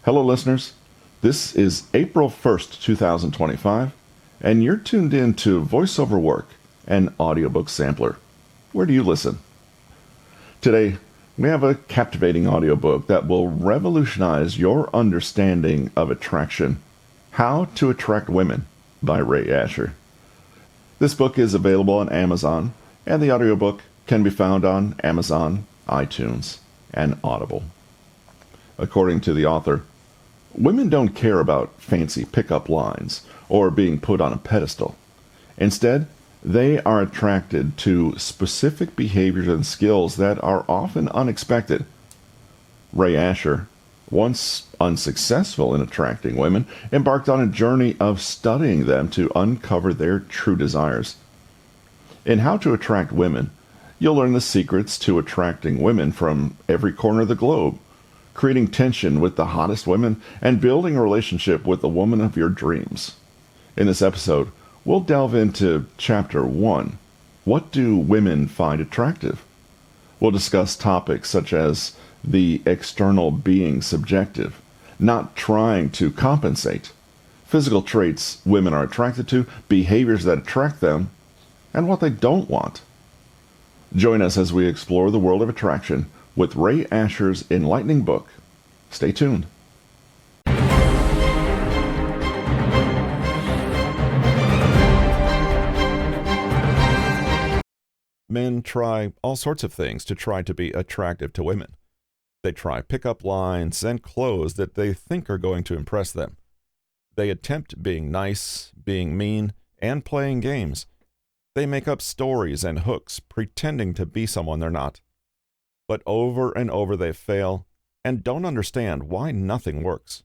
Hello, listeners. This is April 1st, 2025, and you're tuned in to Voiceover Work, an audiobook sampler. Where do you listen? Today, we have a captivating audiobook that will revolutionize your understanding of attraction. How to Attract Women by Ray Asher. This book is available on Amazon, and the audiobook can be found on Amazon, iTunes, and Audible. According to the author, women don't care about fancy pickup lines or being put on a pedestal. Instead, they are attracted to specific behaviors and skills that are often unexpected. Ray Asher, once unsuccessful in attracting women, embarked on a journey of studying them to uncover their true desires. In How to Attract Women, you'll learn the secrets to attracting women from every corner of the globe, creating tension with the hottest women, and building a relationship with the woman of your dreams. In this episode, we'll delve into Chapter 1, What Do Women Find Attractive? We'll discuss topics such as the external being subjective, not trying to compensate, physical traits women are attracted to, behaviors that attract them, and what they don't want. Join us as we explore the world of attraction with Ray Asher's enlightening book. Stay tuned. Men try all sorts of things to try to be attractive to women. They try pickup lines and clothes that they think are going to impress them. They attempt being nice, being mean, and playing games. They make up stories and hooks pretending to be someone they're not. But over and over they fail and don't understand why nothing works.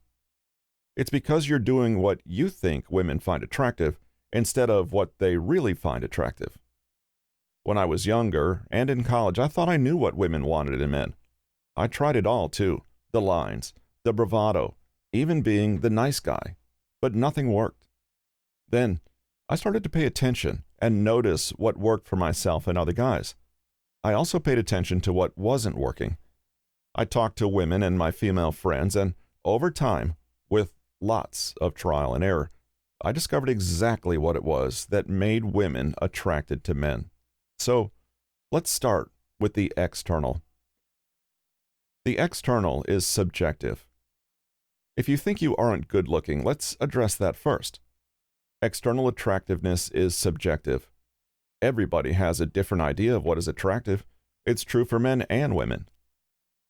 It's because you're doing what you think women find attractive instead of what they really find attractive. When I was younger and in college, I thought I knew what women wanted in men. I tried it all too, the lines, the bravado, even being the nice guy, but nothing worked. Then I started to pay attention and notice what worked for myself and other guys. I also paid attention to what wasn't working. I talked to women and my female friends, and over time, with lots of trial and error, I discovered exactly what it was that made women attracted to men. So, let's start with the external. The external is subjective. If you think you aren't good looking, let's address that first. External attractiveness is subjective. Everybody has a different idea of what is attractive. It's true for men and women.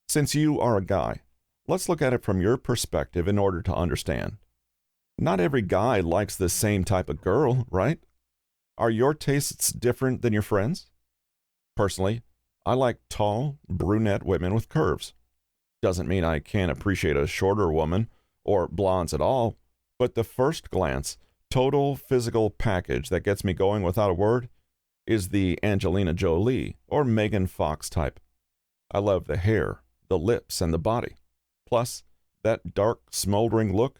Since you are a guy, let's look at it from your perspective in order to understand. Not every guy likes the same type of girl, right? Are your tastes different than your friends? Personally, I like tall, brunette women with curves. Doesn't mean I can't appreciate a shorter woman or blondes at all, but the first glance, total physical package that gets me going without a word is the Angelina Jolie or Megan Fox type. I love the hair, the lips, and the body. Plus, that dark, smoldering look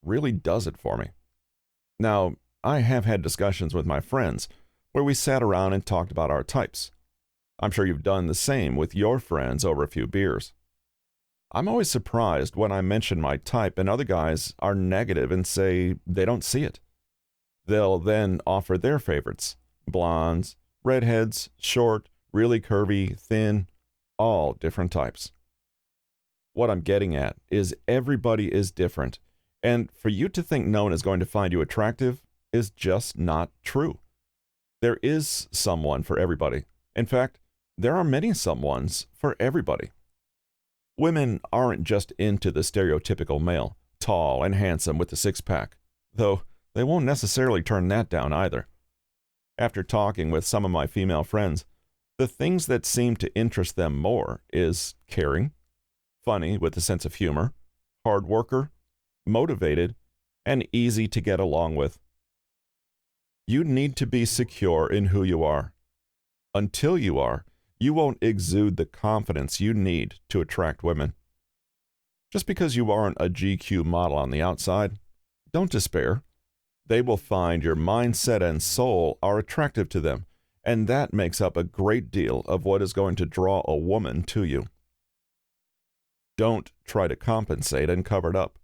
really does it for me. Now, I have had discussions with my friends where we sat around and talked about our types. I'm sure you've done the same with your friends over a few beers. I'm always surprised when I mention my type and other guys are negative and say they don't see it. They'll then offer their favorites. Blondes, redheads, short, really curvy, thin, all different types. What I'm getting at is everybody is different, and for you to think no one is going to find you attractive is just not true. There is someone for everybody. In fact, there are many someones for everybody. Women aren't just into the stereotypical male, tall and handsome with the six-pack, though they won't necessarily turn that down either. After talking with some of my female friends, the things that seem to interest them more is caring, funny with a sense of humor, hard worker, motivated, and easy to get along with. You need to be secure in who you are. Until you are, you won't exude the confidence you need to attract women. Just because you aren't a GQ model on the outside, don't despair. They will find your mindset and soul are attractive to them, and that makes up a great deal of what is going to draw a woman to you. Don't try to compensate and cover it up.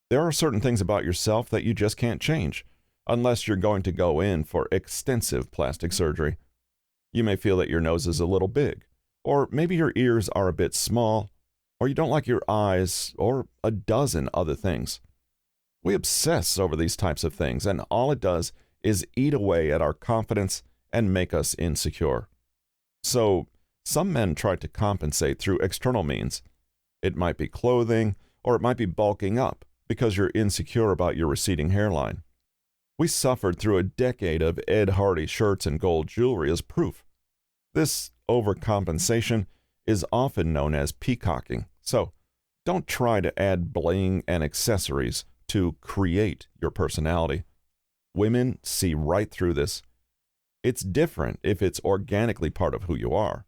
There are certain things about yourself that you just can't change, unless you're going to go in for extensive plastic surgery. You may feel that your nose is a little big, or maybe your ears are a bit small, or you don't like your eyes, or a dozen other things. We obsess over these types of things, and all it does is eat away at our confidence and make us insecure. So, some men try to compensate through external means. It might be clothing, or it might be bulking up because you're insecure about your receding hairline. We suffered through a decade of Ed Hardy shirts and gold jewelry as proof. This overcompensation is often known as peacocking, so don't try to add bling and accessories to create your personality. Women see right through this. It's different if it's organically part of who you are.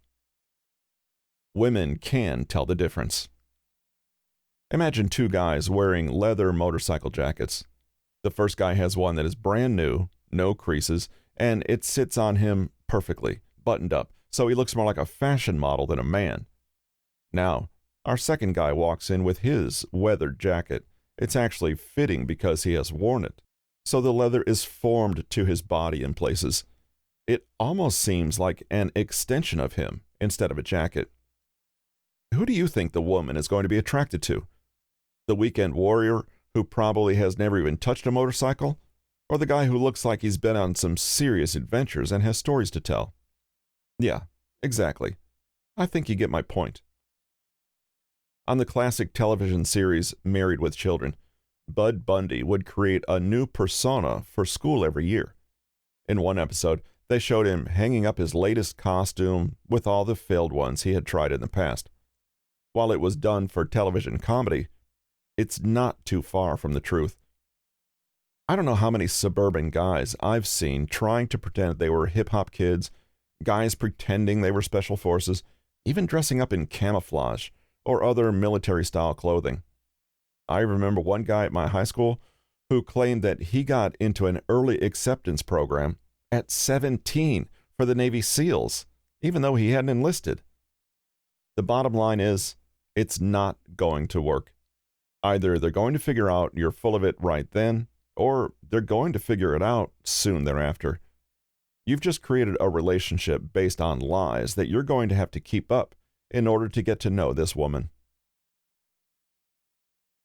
Women can tell the difference. Imagine two guys wearing leather motorcycle jackets. The first guy has one that is brand new, no creases, and it sits on him perfectly, buttoned up, so he looks more like a fashion model than a man. Now, our second guy walks in with his weathered jacket. It's actually fitting because he has worn it, so the leather is formed to his body in places. It almost seems like an extension of him instead of a jacket. Who do you think the woman is going to be attracted to? The weekend warrior who probably has never even touched a motorcycle? Or the guy who looks like he's been on some serious adventures and has stories to tell? Yeah, exactly. I think you get my point. On the classic television series Married with Children, Bud Bundy would create a new persona for school every year. In one episode, they showed him hanging up his latest costume with all the failed ones he had tried in the past. While it was done for television comedy, it's not too far from the truth. I don't know how many suburban guys I've seen trying to pretend they were hip-hop kids, guys pretending they were special forces, even dressing up in camouflage or other military-style clothing. I remember one guy at my high school who claimed that he got into an early acceptance program at 17 for the Navy SEALs, even though he hadn't enlisted. The bottom line is, it's not going to work. Either they're going to figure out you're full of it right then, or they're going to figure it out soon thereafter. You've just created a relationship based on lies that you're going to have to keep up in order to get to know this woman.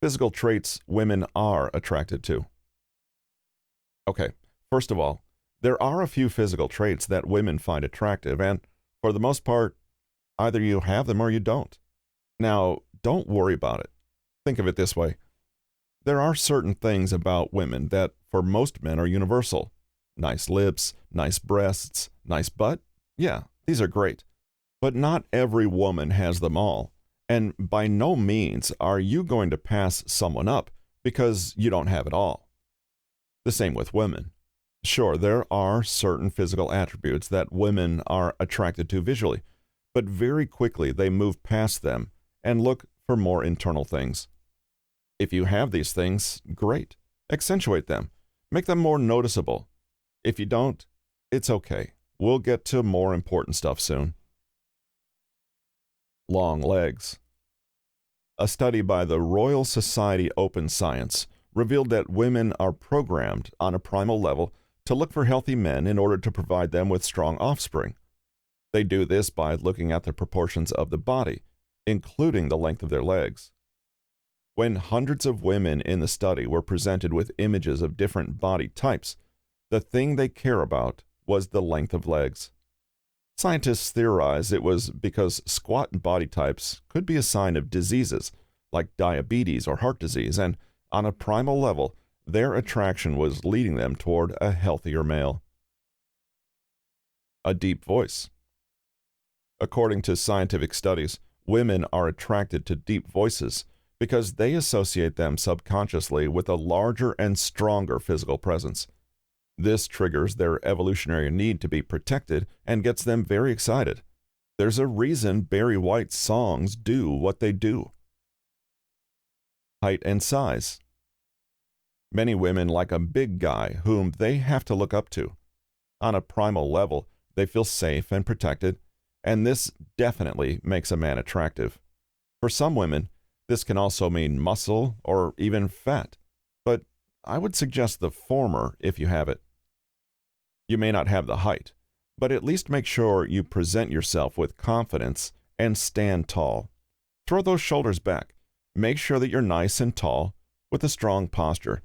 Physical traits women are attracted to. Okay, first of all, there are a few physical traits that women find attractive, and for the most part, either you have them or you don't. Now, don't worry about it. Think of it this way. There are certain things about women that for most men are universal. Nice lips, nice breasts, nice butt. Yeah, these are great. But not every woman has them all. And by no means are you going to pass someone up because you don't have it all. The same with women. Sure, there are certain physical attributes that women are attracted to visually, but very quickly they move past them and look for more internal things. If you have these things, great. Accentuate them. Make them more noticeable. If you don't, it's okay. We'll get to more important stuff soon. Long legs. A study by the Royal Society Open Science revealed that women are programmed on a primal level to look for healthy men in order to provide them with strong offspring. They do this by looking at the proportions of the body, including the length of their legs. When hundreds of women in the study were presented with images of different body types, the thing they care about was the length of legs. Scientists theorize it was because squat body types could be a sign of diseases like diabetes or heart disease, and on a primal level, their attraction was leading them toward a healthier male. A deep voice. According to scientific studies, women are attracted to deep voices because they associate them subconsciously with a larger and stronger physical presence. This triggers their evolutionary need to be protected and gets them very excited. There's a reason Barry White's songs do what they do. Height and size. Many women like a big guy whom they have to look up to. On a primal level, they feel safe and protected, and this definitely makes a man attractive. For some women, this can also mean muscle or even fat, but I would suggest the former if you have it. You may not have the height, but at least make sure you present yourself with confidence and stand tall. Throw those shoulders back. Make sure that you're nice and tall with a strong posture.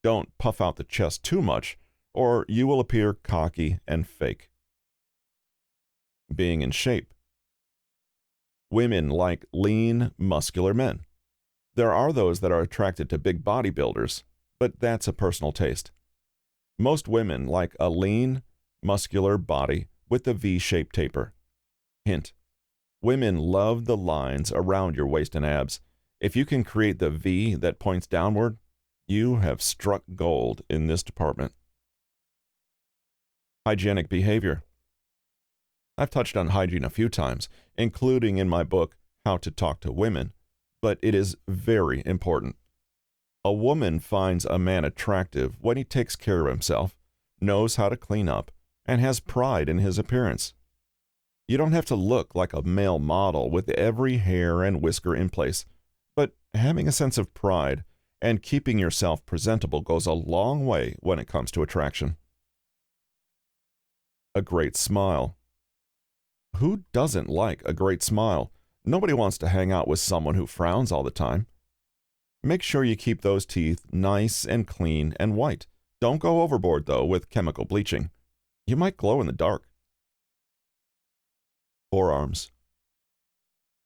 Don't puff out the chest too much, or you will appear cocky and fake. Being in shape. Women like lean, muscular men. There are those that are attracted to big bodybuilders, but that's a personal taste. Most women like a lean, muscular body with a V-shaped taper. Hint: women love the lines around your waist and abs. If you can create the V that points downward, you have struck gold in this department. Hygienic behavior. I've touched on hygiene a few times, including in my book, How to Talk to Women, but it is very important. A woman finds a man attractive when he takes care of himself, knows how to clean up, and has pride in his appearance. You don't have to look like a male model with every hair and whisker in place, but having a sense of pride and keeping yourself presentable goes a long way when it comes to attraction. A great smile. Who doesn't like a great smile? Nobody wants to hang out with someone who frowns all the time. Make sure you keep those teeth nice and clean and white. Don't go overboard, though, with chemical bleaching. You might glow in the dark. Forearms.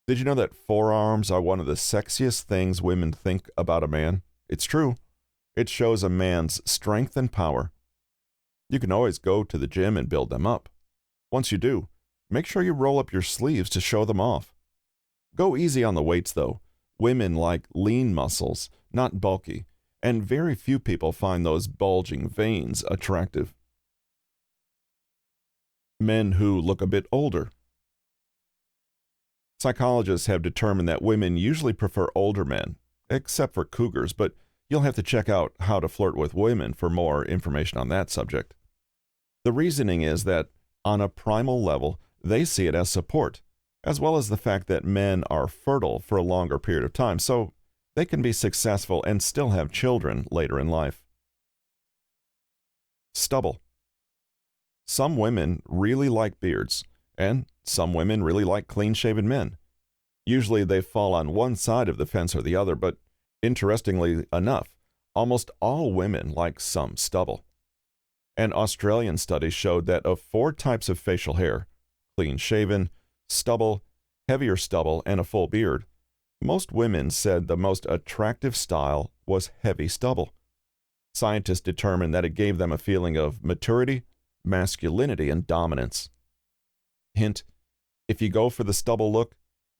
Did you know that forearms are one of the sexiest things women think about a man? It's true. It shows a man's strength and power. You can always go to the gym and build them up. Once you do, make sure you roll up your sleeves to show them off. Go easy on the weights, though. Women like lean muscles, not bulky, and very few people find those bulging veins attractive. Men who look a bit older. Psychologists have determined that women usually prefer older men, except for cougars, but you'll have to check out How to Flirt with Women for more information on that subject. The reasoning is that, on a primal level, they see it as support, as well as the fact that men are fertile for a longer period of time, so they can be successful and still have children later in life. Stubble. Some women really like beards, and some women really like clean-shaven men. Usually they fall on one side of the fence or the other, but interestingly enough, almost all women like some stubble. An Australian study showed that of 4 types of facial hair, clean-shaven, stubble, heavier stubble, and a full beard, most women said the most attractive style was heavy stubble. Scientists determined that it gave them a feeling of maturity, masculinity, and dominance. Hint: if you go for the stubble look,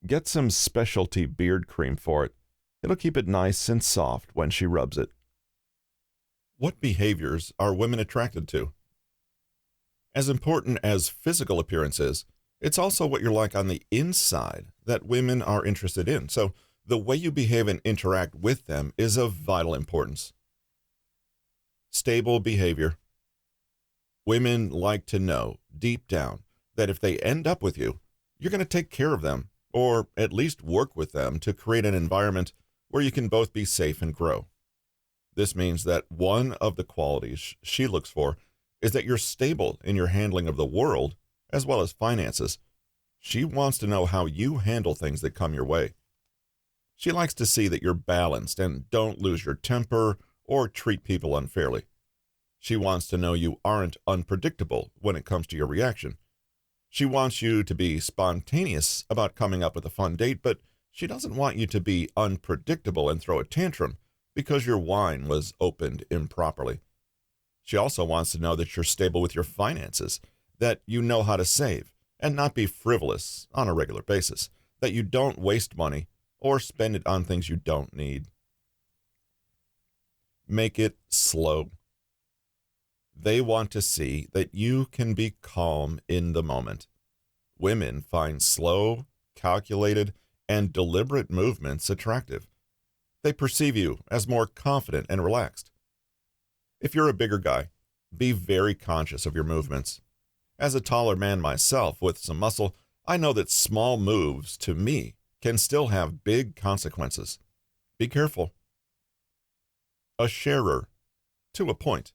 get some specialty beard cream for it. It'll keep it nice and soft when she rubs it. What behaviors are women attracted to? As important as physical appearance is, it's also what you're like on the inside that women are interested in. So the way you behave and interact with them is of vital importance. Stable behavior. Women like to know, deep down, that if they end up with you, you're going to take care of them, or at least work with them to create an environment where you can both be safe and grow. This means that one of the qualities she looks for is that you're stable in your handling of the world as well as finances. She wants to know how you handle things that come your way. She likes to see that you're balanced and don't lose your temper or treat people unfairly. She wants to know you aren't unpredictable when it comes to your reaction. She wants you to be spontaneous about coming up with a fun date, but she doesn't want you to be unpredictable and throw a tantrum because your wine was opened improperly. She also wants to know that you're stable with your finances, that you know how to save and not be frivolous on a regular basis, that you don't waste money or spend it on things you don't need. Make it slow. They want to see that you can be calm in the moment. Women find slow, calculated, and deliberate movements attractive. They perceive you as more confident and relaxed. If you're a bigger guy, be very conscious of your movements. As a taller man myself with some muscle, I know that small moves, to me, can still have big consequences. Be careful. A sharer, to a point.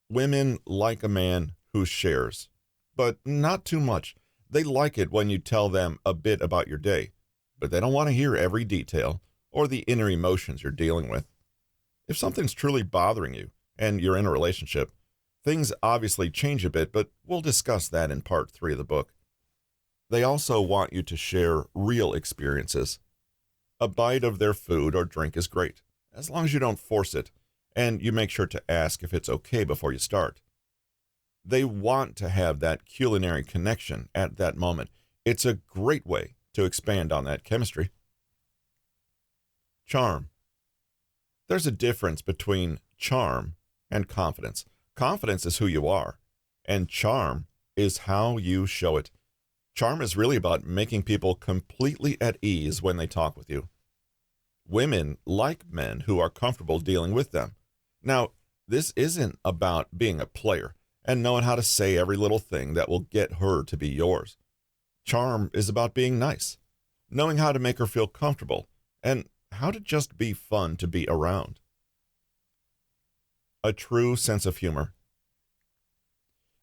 Women like a man who shares, but not too much. They like it when you tell them a bit about your day, but they don't want to hear every detail or the inner emotions you're dealing with. If something's truly bothering you and you're in a relationship, things obviously change a bit, but we'll discuss that in part 3 of the book. They also want you to share real experiences. A bite of their food or drink is great, as long as you don't force it, and you make sure to ask if it's okay before you start. They want to have that culinary connection at that moment. It's a great way to expand on that chemistry. Charm. There's a difference between charm and confidence. Confidence is who you are, and charm is how you show it. Charm is really about making people completely at ease when they talk with you. Women like men who are comfortable dealing with them. Now, this isn't about being a player and knowing how to say every little thing that will get her to be yours. Charm is about being nice, knowing how to make her feel comfortable, and how to just be fun to be around. A true sense of humor.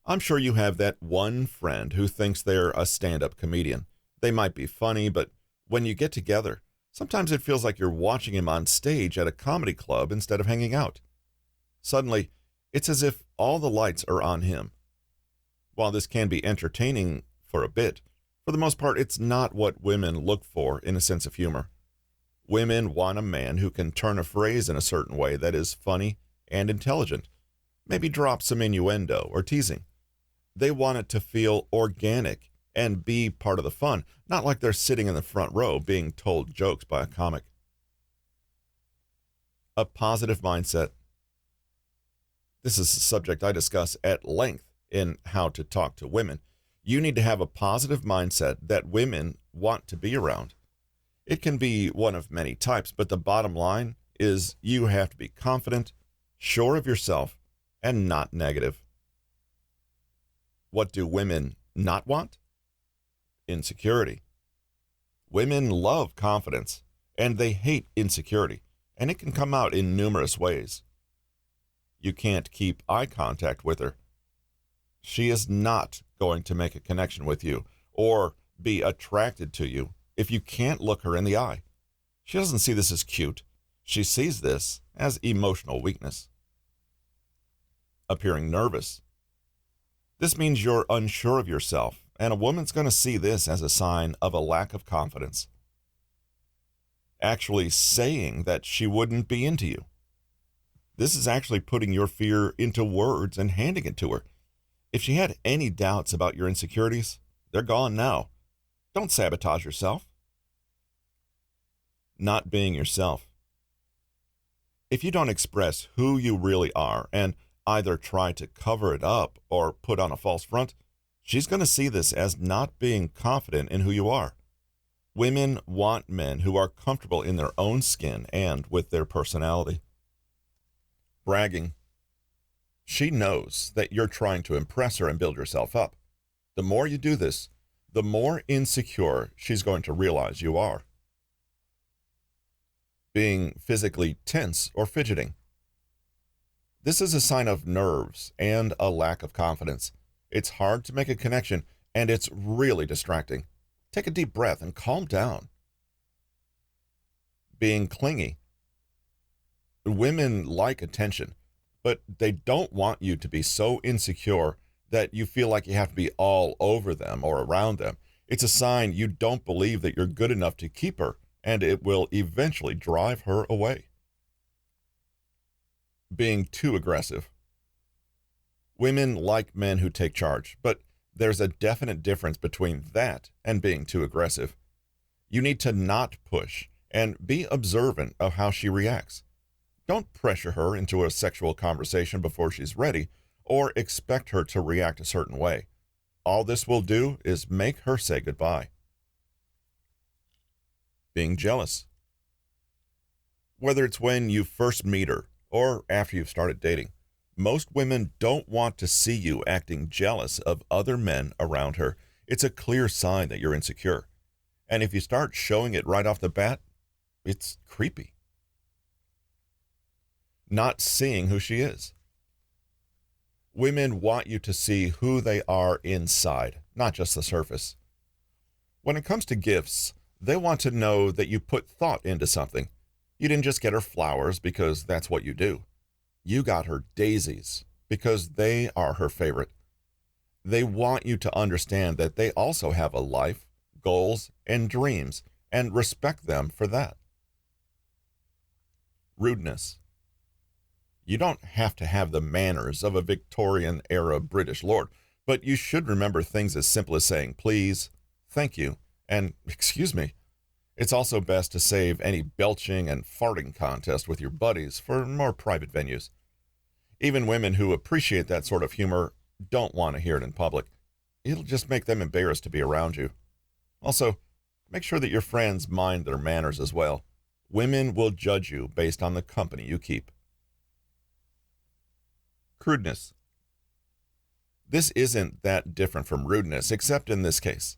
I'm sure you have that one friend who thinks they're a stand-up comedian. They might be funny, but when you get together, sometimes it feels like you're watching him on stage at a comedy club instead of hanging out. Suddenly, it's as if all the lights are on him. While this can be entertaining for a bit, for the most part, it's not what women look for in a sense of humor. Women want a man who can turn a phrase in a certain way that is funny and intelligent, maybe drop some innuendo or teasing. They want it to feel organic and be part of the fun, not like they're sitting in the front row being told jokes by a comic. A positive mindset. This is a subject I discuss at length in How to Talk to Women. You need to have a positive mindset that women want to be around. It can be one of many types, but the bottom line is you have to be confident, sure of yourself, and not negative. What do women not want? Insecurity. Women love confidence, and they hate insecurity, and it can come out in numerous ways. You can't keep eye contact with her. She is not going to make a connection with you or be attracted to you if you can't look her in the eye. She doesn't see this as cute. She sees this as emotional weakness. Appearing nervous. This means you're unsure of yourself, and a woman's going to see this as a sign of a lack of confidence. Actually saying that she wouldn't be into you. This is actually putting your fear into words and handing it to her. If she had any doubts about your insecurities, they're gone now. Don't sabotage yourself. Not being yourself. If you don't express who you really are and either try to cover it up or put on a false front, she's going to see this as not being confident in who you are. Women want men who are comfortable in their own skin and with their personality. Bragging. She knows that you're trying to impress her and build yourself up. The more you do this, the more insecure she's going to realize you are. Being physically tense or fidgeting. This is a sign of nerves and a lack of confidence. It's hard to make a connection, and it's really distracting. Take a deep breath and calm down. Being clingy. Women like attention, but they don't want you to be so insecure that you feel like you have to be all over them or around them. It's a sign you don't believe that you're good enough to keep her, and it will eventually drive her away. Being too aggressive. Women like men who take charge, but there's a definite difference between that and being too aggressive. You need to not push and be observant of how she reacts. Don't pressure her into a sexual conversation before she's ready or expect her to react a certain way. All this will do is make her say goodbye. Being jealous. Whether it's when you first meet her or after you've started dating, most women don't want to see you acting jealous of other men around her. It's a clear sign that you're insecure. And if you start showing it right off the bat, it's creepy. Not seeing who she is. Women want you to see who they are inside, not just the surface. When it comes to gifts, they want to know that you put thought into something. You didn't just get her flowers because that's what you do. You got her daisies because they are her favorite. They want you to understand that they also have a life, goals, and dreams, and respect them for that. Rudeness. You don't have to have the manners of a Victorian-era British lord, but you should remember things as simple as saying please, thank you, and excuse me. It's also best to save any belching and farting contest with your buddies for more private venues. Even women who appreciate that sort of humor don't want to hear it in public. It'll just make them embarrassed to be around you. Also, make sure that your friends mind their manners as well. Women will judge you based on the company you keep. Crudeness. This isn't that different from rudeness, except in this case.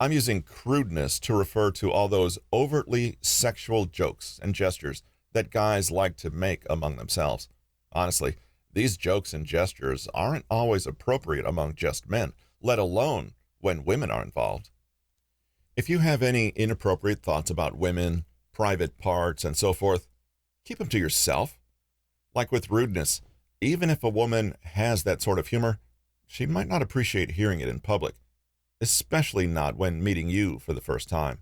I'm using crudeness to refer to all those overtly sexual jokes and gestures that guys like to make among themselves. Honestly, these jokes and gestures aren't always appropriate among just men, let alone when women are involved. If you have any inappropriate thoughts about women, private parts, and so forth, keep them to yourself. Like with rudeness, even if a woman has that sort of humor, she might not appreciate hearing it in public, especially not when meeting you for the first time.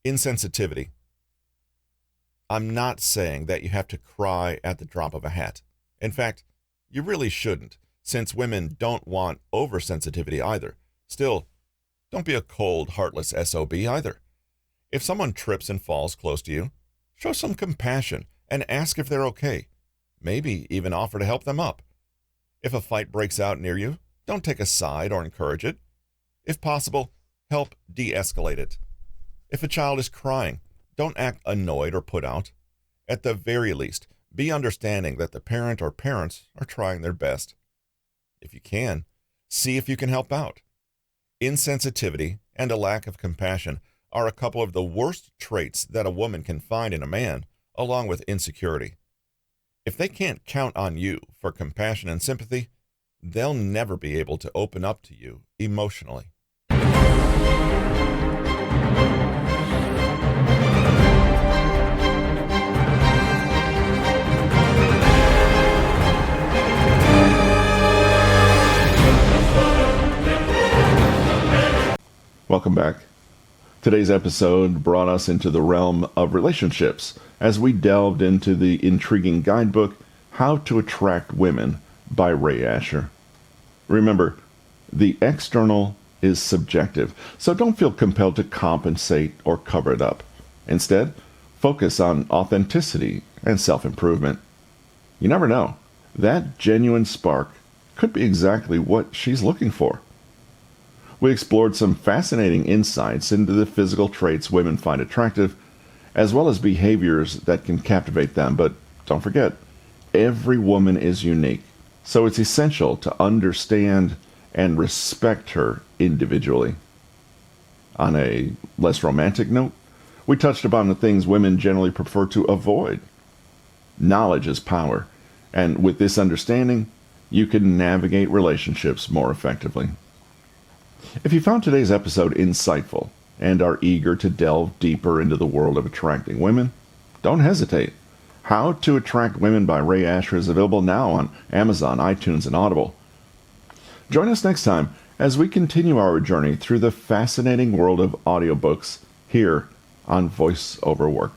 Insensitivity. I'm not saying that you have to cry at the drop of a hat. In fact, you really shouldn't, since women don't want oversensitivity either. Still, don't be a cold, heartless SOB either. If someone trips and falls close to you, show some compassion and ask if they're okay. Maybe even offer to help them up. If a fight breaks out near you, don't take a side or encourage it. If possible, help de-escalate it. If a child is crying, don't act annoyed or put out. At the very least, be understanding that the parent or parents are trying their best. If you can, see if you can help out. Insensitivity and a lack of compassion are a couple of the worst traits that a woman can find in a man, along with insecurity. If they can't count on you for compassion and sympathy, they'll never be able to open up to you emotionally. Welcome back. Today's episode brought us into the realm of relationships as we delved into the intriguing guidebook, How to Attract Women by Ray Asher. Remember, the external is subjective, so don't feel compelled to compensate or cover it up. Instead, focus on authenticity and self-improvement. You never know, that genuine spark could be exactly what she's looking for. We explored some fascinating insights into the physical traits women find attractive, as well as behaviors that can captivate them. But don't forget, every woman is unique, so it's essential to understand and respect her individually. On a less romantic note, we touched upon the things women generally prefer to avoid. Knowledge is power, and with this understanding, you can navigate relationships more effectively. If you found today's episode insightful and are eager to delve deeper into the world of attracting women, don't hesitate. How to Attract Women by Ray Asher is available now on Amazon, iTunes, and Audible. Join us next time as we continue our journey through the fascinating world of audiobooks here on Voice Over Work.